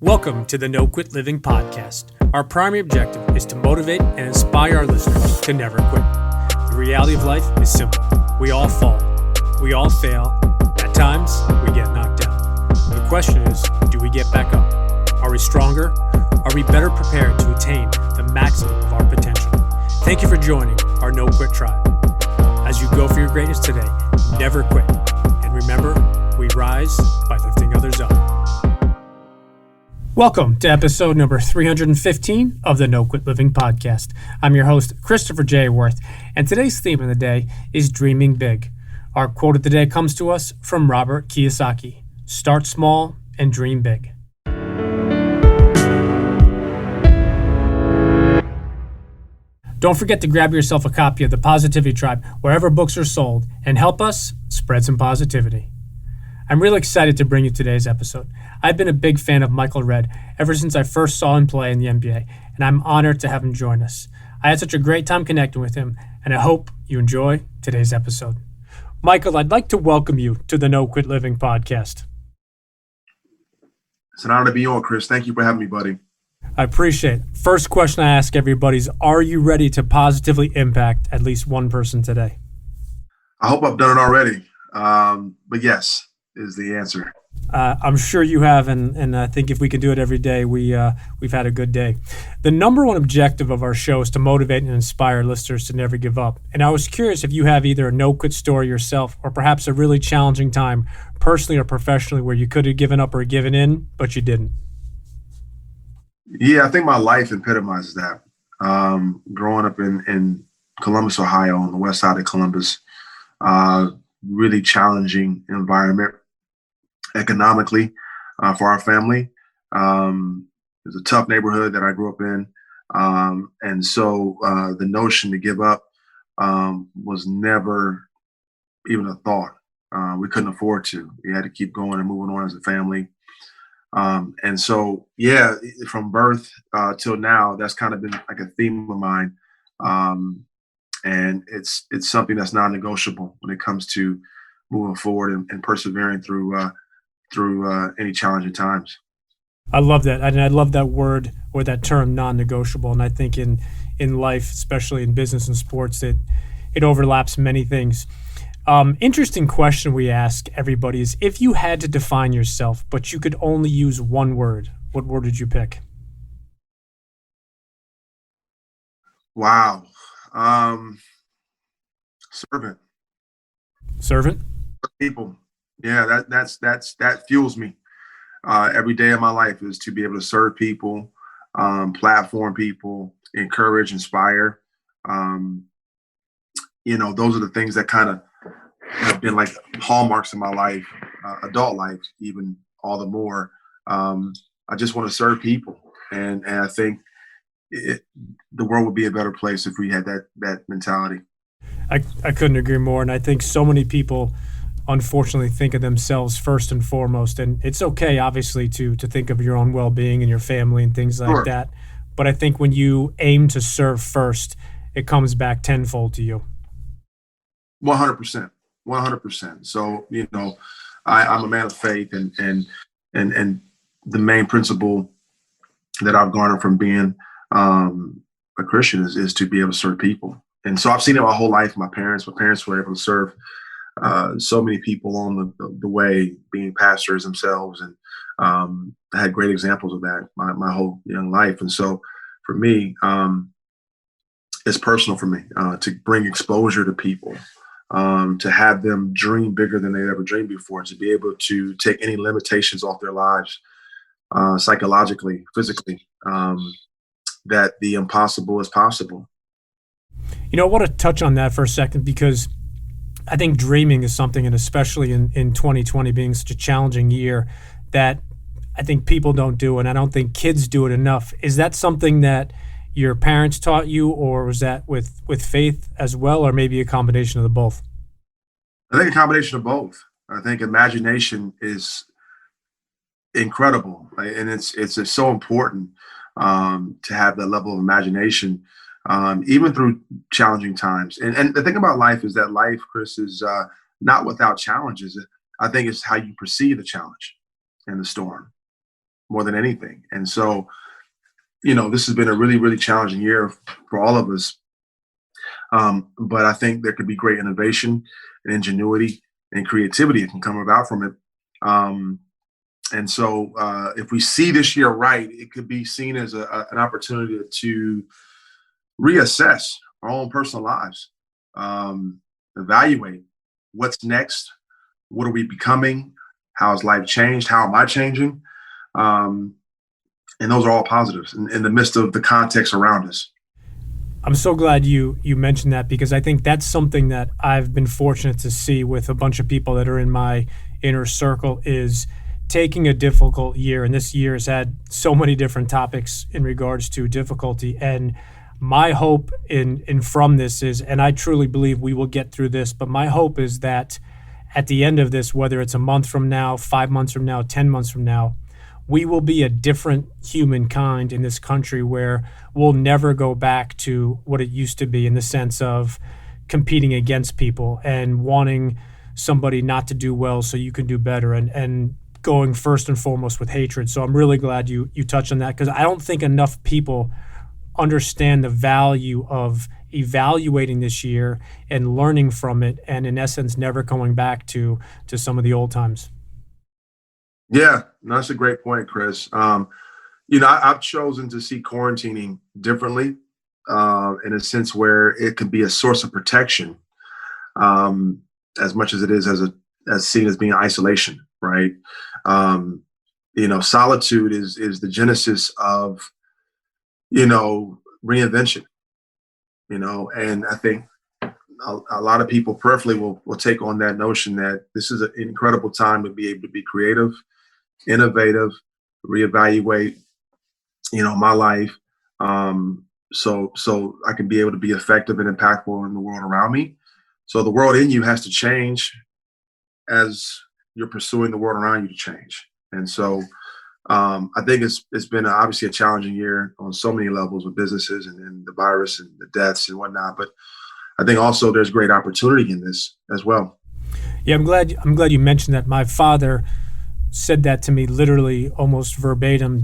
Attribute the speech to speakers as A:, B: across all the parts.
A: Welcome to the No Quit Living podcast. Our primary objective is to motivate and inspire our listeners to never quit. The reality of life is simple. We all fall. We all fail. At times, we get knocked down. The question is, do we get back up? Are we stronger? Are we better prepared to attain the maximum of our potential? Thank you for joining our No Quit tribe. As you go for your greatness today, never quit. And remember, we rise by lifting others up. Welcome to episode number 315 of the No Quit Living podcast. I'm your host, Christopher J. Worth, and today's theme of the day is dreaming big. Our quote of the day comes to us from Robert Kiyosaki: "Start small and dream big." Don't forget to grab yourself a copy of The Positivity Tribe wherever books are sold and help us spread some positivity. I'm really excited to bring you today's episode. I've been a big fan of Michael Redd ever since I first saw him play in the NBA, and I'm honored to have him join us. I had such a great time connecting with him, and I hope you enjoy today's episode. Michael, I'd like to welcome you to the No Quit Living podcast.
B: It's an honor to be on, Chris. Thank you for having me, buddy.
A: I appreciate it. First question I ask everybody is, are you ready to positively impact at least one person today?
B: I hope I've done it already, but yes is the answer.
A: I'm sure you have, and I think if we can do it every day, we've had a good day. The number one objective of our show is to motivate and inspire listeners to never give up. And I was curious if you have either a no-quit story yourself or perhaps a really challenging time, personally or professionally, where you could have given up or given in, but you didn't.
B: Yeah, I think my life epitomizes that. Growing up in Columbus, Ohio, on the west side of Columbus, really challenging environment economically for our family. It was a tough neighborhood that I grew up in. And so the notion to give up was never even a thought. We couldn't afford to. We had to keep going and moving on as a family. And so, yeah, from birth till now, that's kind of been like a theme of mine. And it's something that's non-negotiable when it comes to moving forward and persevering through any challenging times.
A: I love that. And I love that word or that term, non-negotiable. And I think in life, especially in business and sports, it overlaps many things. Interesting question we ask everybody is, if you had to define yourself, but you could only use one word, what word would you pick?
B: Wow. Servant.
A: Servant?
B: People. Yeah, that fuels me. Every day of my life is to be able to serve people, platform people, encourage, inspire. Those are the things that kind of have been like hallmarks in my life, adult life, even all the more. I just want to serve people. And I think the world would be a better place if we had that mentality.
A: I couldn't agree more. And I think so many people unfortunately think of themselves first and foremost. And it's okay, obviously, to think of your own well-being and your family and things like that. But I think when you aim to serve first, it comes back tenfold to you.
B: 100%. 100%. So, I'm a man of faith, and the main principle that I've garnered from being a Christian is to be able to serve people. And so I've seen it my whole life. My parents were able to serve so many people on the way, being pastors themselves. And I had great examples of that my whole young life. And so for me, it's personal for me to bring exposure to people, to have them dream bigger than they've ever dreamed before, to be able to take any limitations off their lives, psychologically, physically, that the impossible is possible.
A: I want to touch on that for a second, because I think dreaming is something, and especially in 2020 being such a challenging year, that I think people don't do, and I don't think kids do it enough. Is that something that your parents taught you, or was that with faith as well, or maybe a combination of the both?
B: I think a combination of both. I think imagination is incredible, right? And it's so important to have that level of imagination, even through challenging times. And the thing about life is that life, Chris, is not without challenges. I think it's how you perceive the challenge and the storm. more than anything. And so, this has been a really, really challenging year for all of us. But I think there could be great innovation and ingenuity and creativity that can come about from it. And so if we see this year right, it could be seen as an opportunity to reassess our own personal lives, evaluate what's next, what are we becoming, how has life changed, how am I changing? And those are all positives in the midst of the context around us.
A: I'm so glad you mentioned that, because I think that's something that I've been fortunate to see with a bunch of people that are in my inner circle, is taking a difficult year. And this year has had so many different topics in regards to difficulty. And my hope in from this is, and I truly believe we will get through this, but my hope is that at the end of this, whether it's a month from now, 5 months from now, 10 months from now, we will be a different humankind in this country, where we'll never go back to what it used to be, in the sense of competing against people and wanting somebody not to do well so you can do better, and going first and foremost with hatred. So I'm really glad you touched on that, because I don't think enough people understand the value of evaluating this year and learning from it, and in essence never going back to some of the old times.
B: Yeah, no, that's a great point, Chris. I've chosen to see quarantining differently, in a sense where it can be a source of protection, as much as it is as seen as being isolation, right? Solitude is the genesis of, reinvention, and I think a lot of people peripherally will take on that notion that this is an incredible time to be able to be creative, innovative, reevaluate, my life. So I can be able to be effective and impactful in the world around me. So the world in you has to change as you're pursuing the world around you to change. And so I think it's been obviously a challenging year on so many levels with businesses and the virus and the deaths and whatnot. But I think also there's great opportunity in this as well.
A: Yeah, I'm glad you mentioned that. My father said that to me literally almost verbatim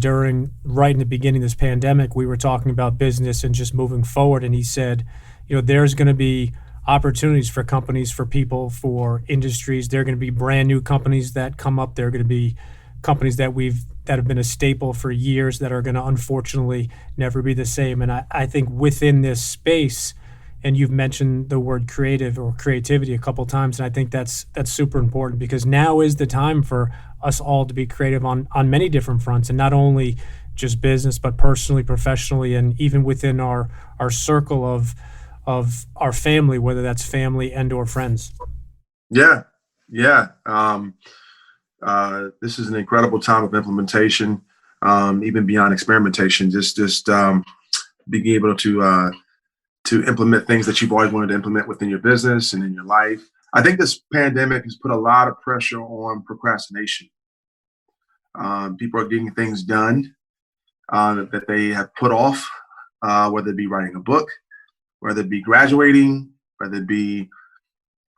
A: right in the beginning of this pandemic. We were talking about business and just moving forward, and he said, there's going to be opportunities for companies, for people, for industries. There are going to be brand new companies that come up. There are going to be companies that have been a staple for years that are going to unfortunately never be the same. And I think within this space, and you've mentioned the word creative or creativity a couple times, and I think that's super important, because now is the time for us all to be creative on many different fronts, and not only just business, but personally, professionally, and even within our circle of our family, whether that's family and or friends.
B: Yeah. This is an incredible time of implementation, even beyond experimentation. Just being able to implement things that you've always wanted to implement within your business and in your life. I think this pandemic has put a lot of pressure on procrastination. People are getting things done that they have put off, whether it be writing a book, whether it be graduating, whether it be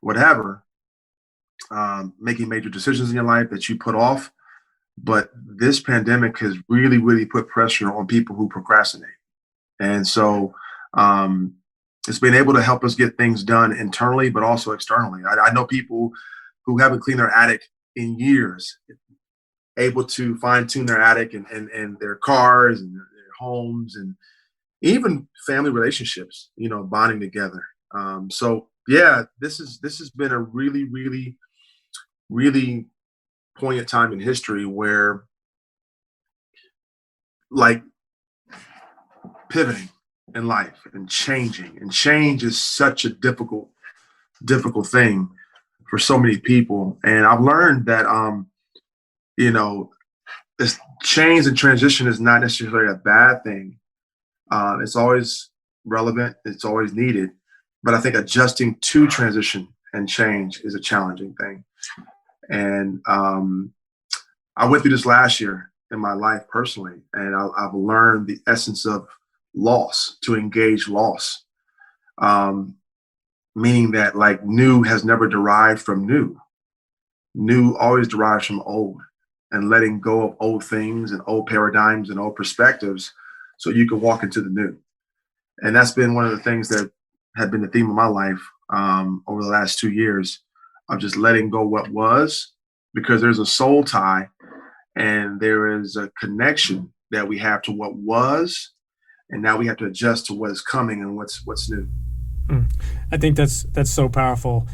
B: whatever, making major decisions in your life that you put off. But this pandemic has really, really put pressure on people who procrastinate. And so it's been able to help us get things done internally, but also externally. I know people who haven't cleaned their attic in years, able to fine tune their attic and their cars and their homes and even family relationships, bonding together. So yeah, this has been a really, really, really poignant time in history where, like, pivoting in life and changing, and change is such a difficult thing for so many people. And I've learned that this change and transition is not necessarily a bad thing. It's always relevant, it's always needed, but I think adjusting to transition and change is a challenging thing. And I went through this last year in my life personally, and I've learned the essence of loss, to engage loss, meaning that, like, new has never derived from new. New always derives from old. and letting go of old things and old paradigms and old perspectives so you can walk into the new. And that's been one of the things that had been the theme of my life over the last 2 years of just letting go what was, because there's a soul tie and there is a connection that we have to what was, and now we have to adjust to what is coming and what's new.
A: I think that's so powerful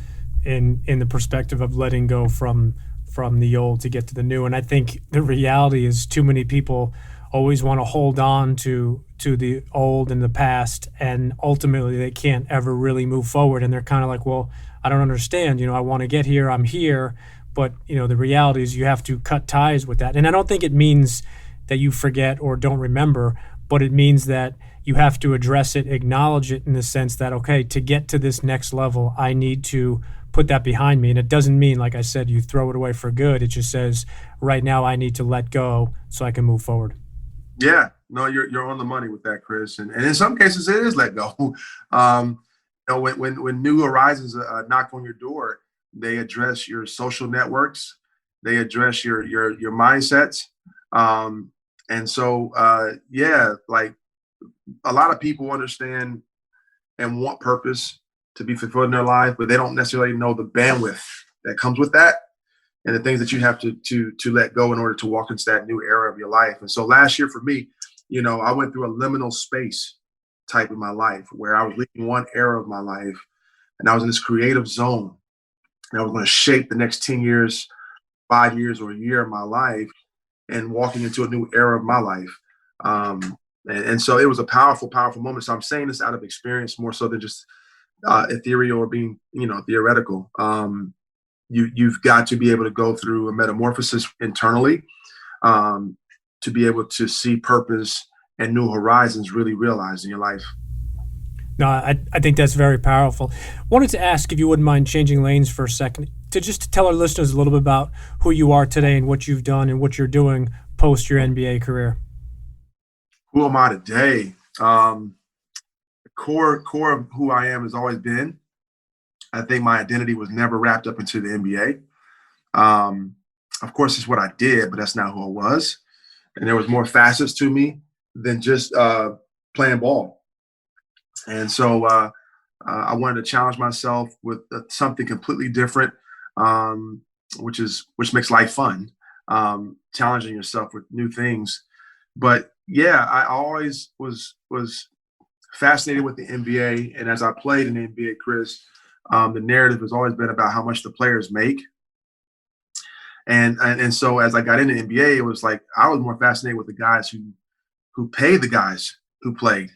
A: in the perspective of letting go from the old to get to the new. And I think the reality is too many people always want to hold on to the old and the past, and ultimately they can't ever really move forward. And they're kind of like, well, I don't understand. I want to get here. I'm here. But, the reality is you have to cut ties with that. And I don't think it means that you forget or don't remember, but it means that you have to address it, acknowledge it in the sense that, okay, to get to this next level, I need to put that behind me. And it doesn't mean, like I said, you throw it away for good. It just says, right now I need to let go so I can move forward.
B: Yeah, no, you're on the money with that, Chris. And in some cases it is let go. When new horizons knock on your door, they address your social networks, they address your mindsets. And so, like a lot of people understand and want purpose to be fulfilled in their life, but they don't necessarily know the bandwidth that comes with that and the things that you have to let go in order to walk into that new era of your life. And so last year for me, I went through a liminal space type of my life where I was leaving one era of my life and I was in this creative zone, and I was going to shape the next 10 years, 5 years, or a year of my life and walking into a new era of my life. And so it was a powerful, powerful moment. So I'm saying this out of experience more so than just ethereal or being, theoretical. You've got to be able to go through a metamorphosis internally to be able to see purpose and new horizons really realized in your life.
A: No, I think that's very powerful. Wanted to ask if you wouldn't mind changing lanes for a second to tell our listeners a little bit about who you are today and what you've done and what you're doing post your NBA career.
B: Who am I today? The core of who I am has always been, I think my identity was never wrapped up into the NBA. Of course, it's what I did, but that's not who I was. And there was more facets to me than just playing ball. And so I wanted to challenge myself with something completely different, which makes life fun, challenging yourself with new things. But yeah, I always was fascinated with the NBA. And as I played in the NBA, Chris, the narrative has always been about how much the players make. And so as I got into the NBA, it was like I was more fascinated with the guys who paid the guys who played.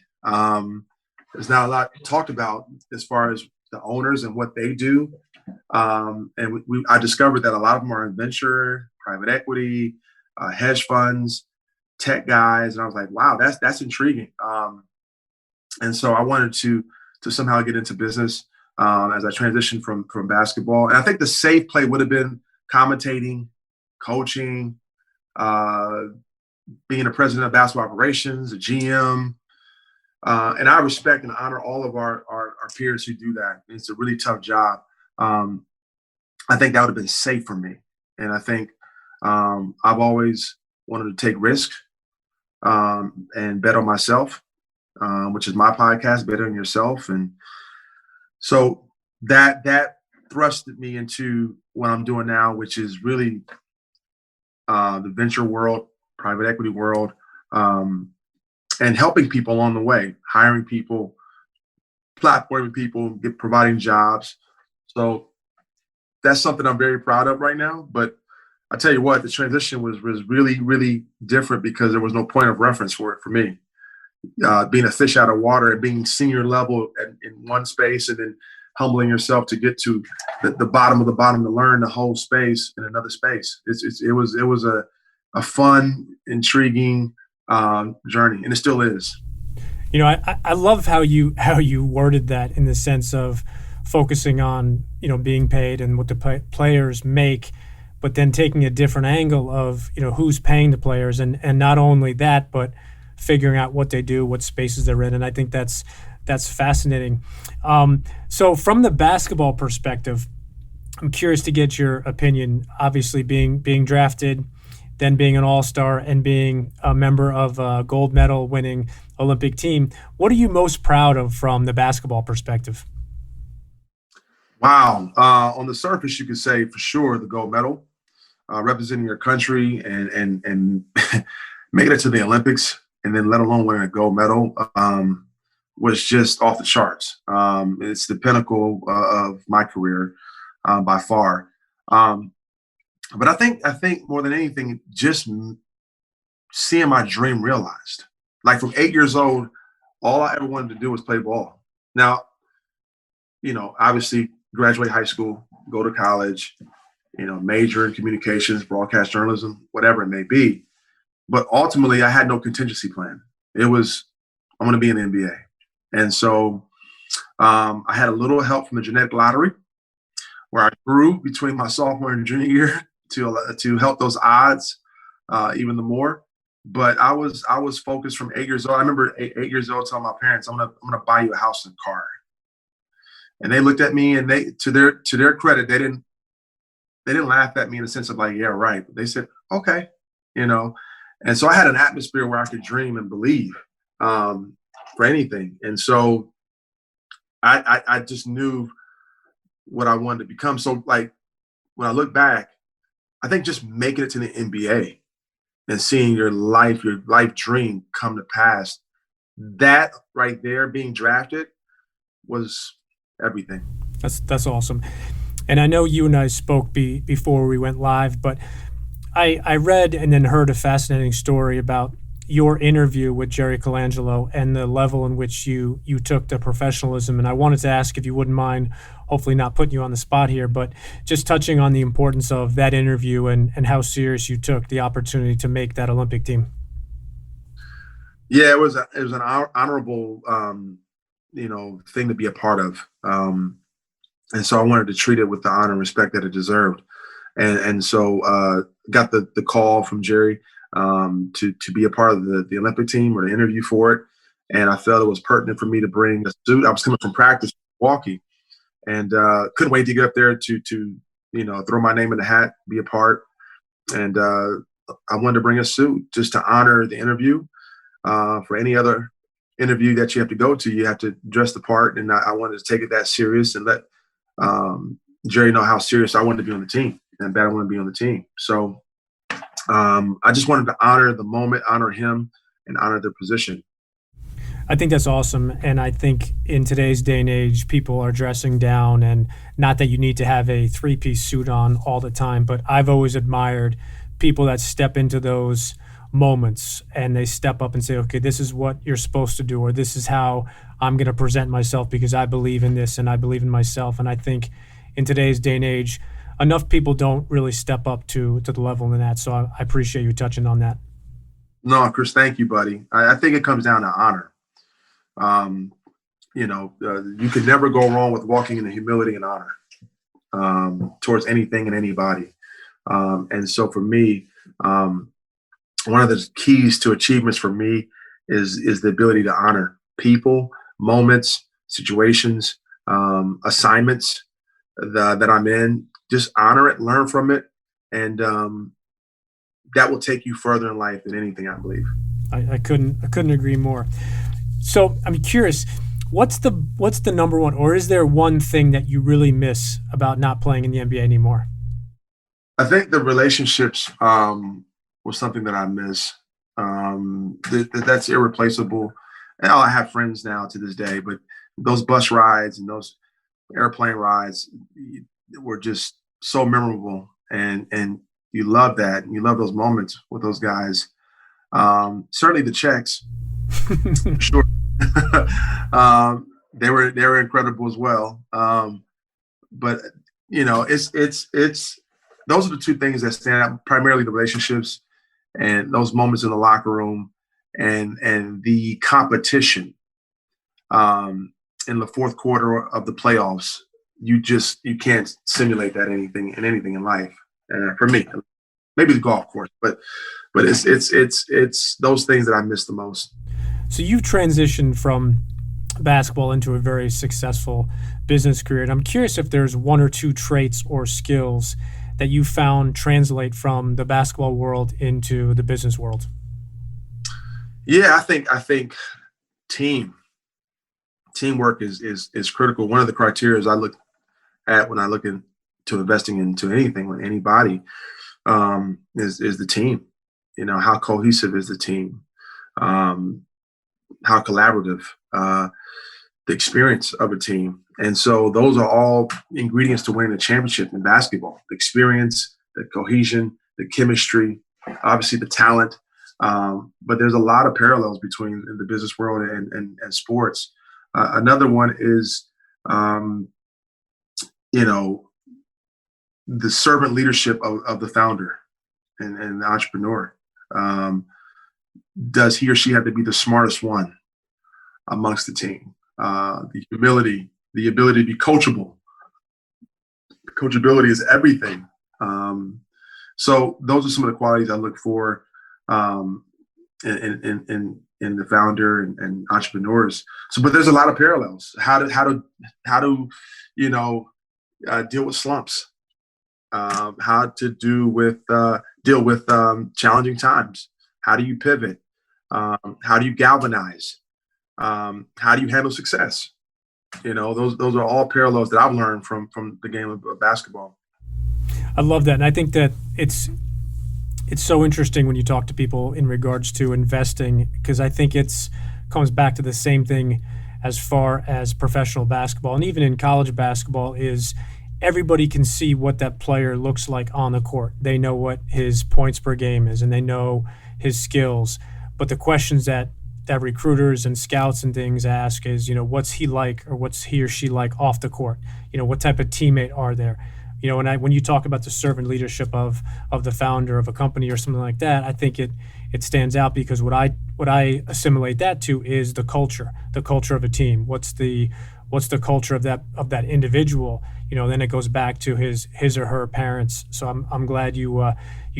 B: There's not a lot talked about as far as the owners and what they do. And I discovered that a lot of them are in venture, private equity, hedge funds, tech guys. And I was like, wow, that's intriguing. And so I wanted to somehow get into business as I transitioned from basketball. And I think the safe play would have been commentating, coaching, being a president of basketball operations, a GM. And I respect and honor all of our peers who do that. It's a really tough job. I think that would have been safe for me. And I think I've always wanted to take risks and bet on myself, which is my podcast, Bet on Yourself. And so that thrusted me into what I'm doing now, which is really the venture world, private equity world, and helping people along the way, hiring people, platforming people, providing jobs. So that's something I'm very proud of right now. But I tell you what, the transition was really, really different because there was no point of reference for it for me. Being a fish out of water and being senior level in one space and then humbling yourself to get to the bottom of the bottom to learn the whole space in another space. It was a fun, intriguing journey, and it still is.
A: I love how you worded that in the sense of focusing on being paid and what the players make, but then taking a different angle of who's paying the players, and not only that, but figuring out what they do, what spaces they're in, and I think that's fascinating. So from the basketball perspective, I'm curious to get your opinion. Obviously, being drafted, then being an all-star and being a member of a gold medal winning Olympic team. What are you most proud of from the basketball perspective?
B: Wow. On the surface, you could say for sure the gold medal, representing your country and making it to the Olympics, and then let alone winning a gold medal, was just off the charts. It's the pinnacle of my career by far. But I think more than anything, just seeing my dream realized. Like from 8 years old, all I ever wanted to do was play ball. Now, obviously graduate high school, go to college, major in communications, broadcast journalism, whatever it may be. But ultimately, I had no contingency plan. It was, I'm going to be in the NBA. And so I had a little help from the genetic lottery where I grew between my sophomore and junior year to help those odds even the more. But I was focused from 8 years old. I remember 8 years old telling my parents, I'm gonna buy you a house and car. And they looked at me, and they, to their credit, they didn't laugh at me in the sense of like, yeah, right. But they said, okay, And so I had an atmosphere where I could dream and believe for anything. And so I just knew what I wanted to become. So like when I look back, I think just making it to the NBA and seeing your life dream come to pass, that right there, being drafted, was everything.
A: That's awesome. And I know you and I spoke before we went live, but I read and then heard a fascinating story about your interview with Jerry Colangelo and the level in which you took to professionalism. And I wanted to ask if you wouldn't mind, hopefully not putting you on the spot here, but just touching on the importance of that interview and how serious you took the opportunity to make that Olympic team.
B: Yeah, it was an honorable thing to be a part of. And so I wanted to treat it with the honor and respect that it deserved. And so got the call from Jerry to be a part of the Olympic team or the interview for it. And I felt it was pertinent for me to bring a suit. I was coming from practice in Milwaukee and couldn't wait to get up there to throw my name in the hat, be a part. And I wanted to bring a suit just to honor the interview. For any other interview that you have to go to, you have to dress the part. And I wanted to take it that serious and let Jerry know how serious I wanted to be on the team and that I want to be on the team. So I just wanted to honor the moment, honor him, and honor the position.
A: I think that's awesome. And I think in today's day and age, people are dressing down, and not that you need to have a three-piece suit on all the time, but I've always admired people that step into those moments and they step up and say, okay, this is what you're supposed to do, or this is how I'm going to present myself because I believe in this and I believe in myself. And I think in today's day and age, enough people don't really step up to the level in that. So I appreciate you touching on that.
B: No, Chris, thank you, buddy. I think it comes down to honor. You can never go wrong with walking in the humility and honor towards anything and anybody. And so for me, one of the keys to achievements for me is the ability to honor people, moments, situations, assignments that I'm in. Just honor it, learn from it, and that will take you further in life than anything, I believe.
A: I couldn't agree more. So I'm curious, what's the number one, or is there one thing that you really miss about not playing in the NBA anymore?
B: I think the relationships was something that I miss. That's irreplaceable. And I have friends now to this day, but those bus rides and those airplane rides were just so memorable. And you love that. And you love those moments with those guys. Certainly the checks, for sure. They were incredible as well. But it's those are the two things that stand out, primarily the relationships and those moments in the locker room and the competition in the fourth quarter of the playoffs. You can't simulate that anything in life. For me, maybe the golf course, but it's those things that I miss the most.
A: So you've transitioned from basketball into a very successful business career. And I'm curious if there's one or two traits or skills that you found translate from the basketball world into the business world?
B: Yeah, I think teamwork is critical. One of the criteria I look at when I look into investing into anything with anybody is the team. How cohesive is the team? How collaborative, the experience of a team. And so those are all ingredients to winning a championship in basketball: the experience, the cohesion, the chemistry, obviously the talent. But there's a lot of parallels between the business world and sports. Another one is, you know, the servant leadership of the founder and the entrepreneur. Does he or she have to be the smartest one amongst the team? The humility, the ability to be coachable. Coachability is everything. So those are some of the qualities I look for in the founder and entrepreneurs. So, but there's a lot of parallels. How to deal with slumps. How to deal with challenging times. How do you pivot? How do you galvanize? How do you handle success? Those are all parallels that I've learned from the game of basketball.
A: I love that, and I think that it's so interesting when you talk to people in regards to investing, because I think it's comes back to the same thing as far as professional basketball and even in college basketball is everybody can see what that player looks like on the court. They know what his points per game is and they know his skills. But the questions that recruiters and scouts and things ask is, what's he like or what's he or she like off the court? What type of teammate are there? When you talk about the servant leadership of the founder of a company or something like that, I think it stands out because what I assimilate that to is the culture of a team. What's the culture of that individual? Then it goes back to his or her parents. So I'm glad you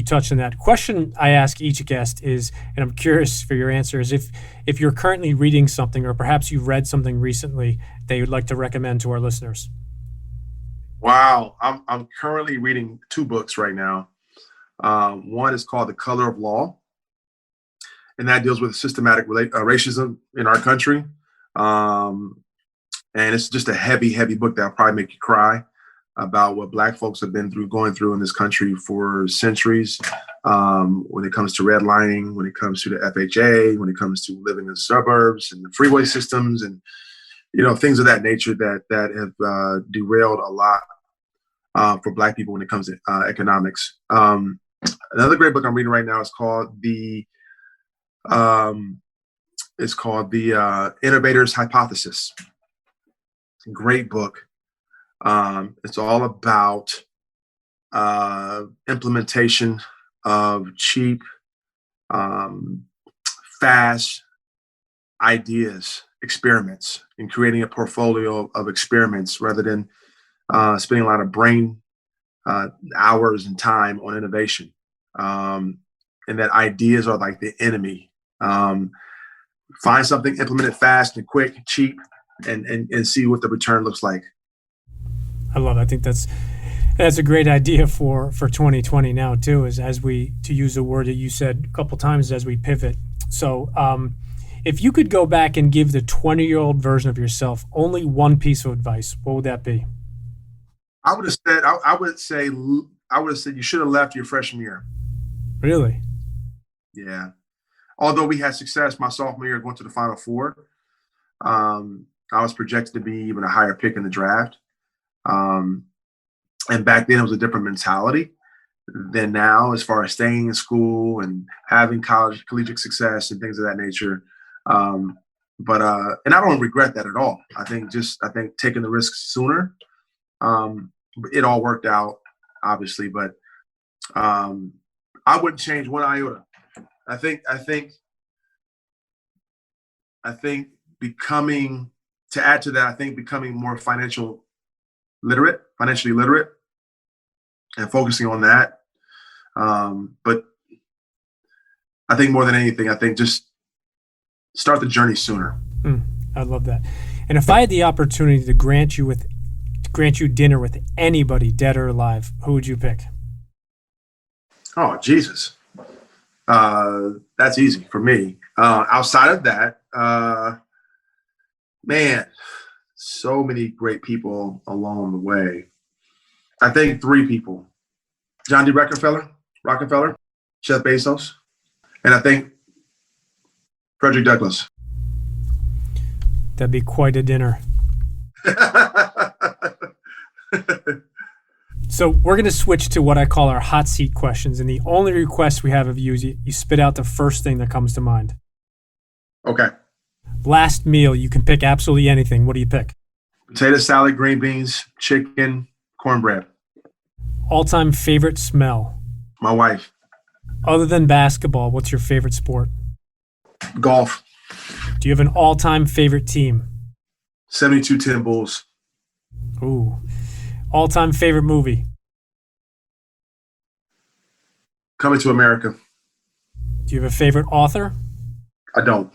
A: touched on that. Question I ask each guest is, and I'm curious for your answer, is if you're currently reading something or perhaps you've read something recently that you'd like to recommend to our listeners.
B: Wow, I'm currently reading 2 books right now. One is called The Color of Law, and that deals with systematic racism in our country. And it's just a heavy, heavy book that'll probably make you cry about what Black folks have been going through in this country for centuries. When it comes to redlining, when it comes to the FHA, when it comes to living in the suburbs and the freeway systems and things of that nature that have derailed a lot for Black people when it comes to economics. Another great book I'm reading right now is called the Innovator's Hypothesis. Great book. It's all about implementation of cheap, fast ideas, experiments, and creating a portfolio of experiments rather than spending a lot of brain hours and time on innovation. And that ideas are like the enemy. Find something, implement it fast and quick, cheap, and see what the return looks like.
A: I love it. I think that's a great idea for 2020 now too, is to use a word that you said a couple times, as we pivot. So if you could go back and give the 20-year-old version of yourself only one piece of advice, what would that be?
B: I would have said you should have left your freshman year.
A: Really?
B: Yeah. Although we had success my sophomore year going to the Final Four, I was projected to be even a higher pick in the draft. And back then it was a different mentality than now as far as staying in school and having collegiate success and things of that nature. And I don't regret that at all. I think taking the risks sooner, it all worked out, obviously, but I wouldn't change one iota. I think becoming more financially literate, and focusing on that. But I think more than anything, just start the journey sooner.
A: I love that. And if I had the opportunity to grant you dinner with anybody, dead or alive, who would you pick?
B: Oh, Jesus. That's easy for me. Outside of that, man, so many great people along the way. I think 3 people: John D. Rockefeller, Jeff Bezos, and I think Frederick Douglass.
A: That'd be quite a dinner. So we're going to switch to what I call our hot seat questions. And the only request we have of you is you spit out the first thing that comes to mind.
B: Okay.
A: Last meal, you can pick absolutely anything. What do you pick?
B: Potato salad, green beans, chicken, cornbread.
A: All-time favorite smell?
B: My wife.
A: Other than basketball, what's your favorite sport?
B: Golf.
A: Do you have an all-time favorite team?
B: 72 Tim Bulls.
A: Ooh. All-time favorite movie?
B: Coming to America.
A: Do you have a favorite author?
B: I don't.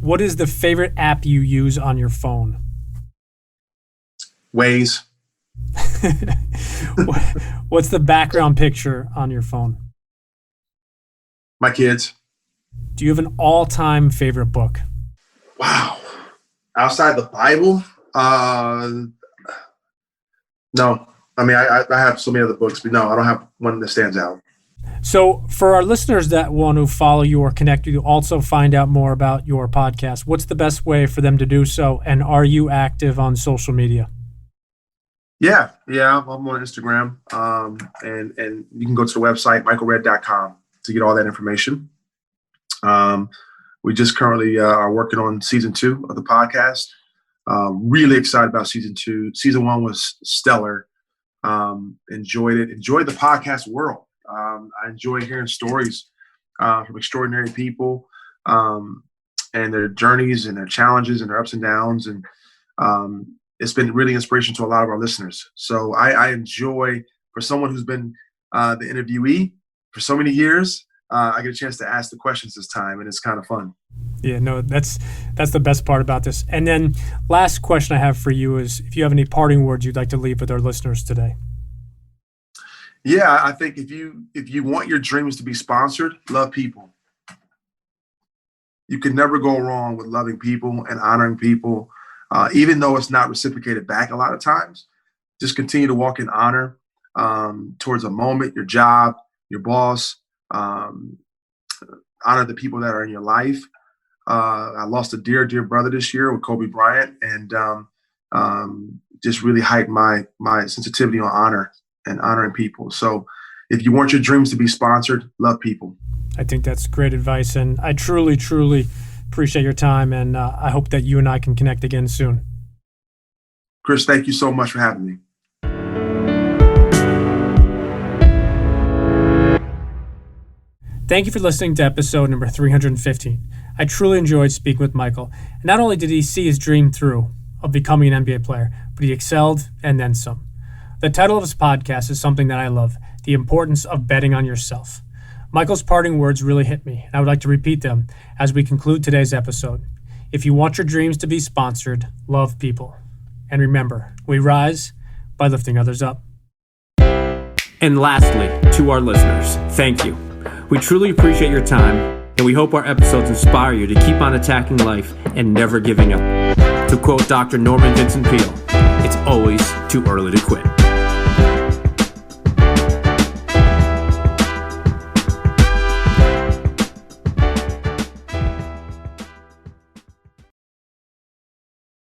A: What is the favorite app you use on your phone?
B: Waze.
A: What's the background picture on your phone?
B: My kids.
A: Do you have an all-time favorite book?
B: Wow. Outside the Bible? No. I mean, I have so many other books, but no, I don't have one that stands out.
A: So for our listeners that want to follow you or connect with you, also find out more about your podcast, what's the best way for them to do so? And are you active on social media?
B: Yeah, I'm on Instagram. And you can go to the website, michaelred.com, to get all that information. We just currently are working on season 2 of the podcast. Really excited about season 2. Season 1 was stellar. Enjoyed it. Enjoyed the podcast world. I enjoy hearing stories from extraordinary people and their journeys and their challenges and their ups and downs. And it's been really inspirational to a lot of our listeners. So I enjoy, for someone who's been the interviewee for so many years, I get a chance to ask the questions this time, and it's kind of fun.
A: Yeah, no, that's the best part about this. And then last question I have for you is if you have any parting words you'd like to leave with our listeners today.
B: Yeah, I think if you want your dreams to be sponsored, love people. You can never go wrong with loving people and honoring people, even though it's not reciprocated back a lot of times. Just continue to walk in honor towards a moment, your job, your boss. Honor the people that are in your life. I lost a dear brother this year with Kobe Bryant, and just really heightened my sensitivity on honor and honoring people. So if you want your dreams to be sponsored, love people.
A: I think that's great advice, and I truly, truly appreciate your time, and I hope that you and I can connect again soon.
B: Chris, thank you so much for having me.
A: Thank you for listening to episode number 315. I truly enjoyed speaking with Michael. And not only did he see his dream through of becoming an NBA player, but he excelled and then some. The title of his podcast is something that I love, The Importance of Betting on Yourself. Michael's parting words really hit me, and I would like to repeat them as we conclude today's episode. If you want your dreams to be sponsored, love people. And remember, we rise by lifting others up. And lastly, to our listeners, thank you. We truly appreciate your time, and we hope our episodes inspire you to keep on attacking life and never giving up. To quote Dr. Norman Vincent Peale, it's always too early to quit.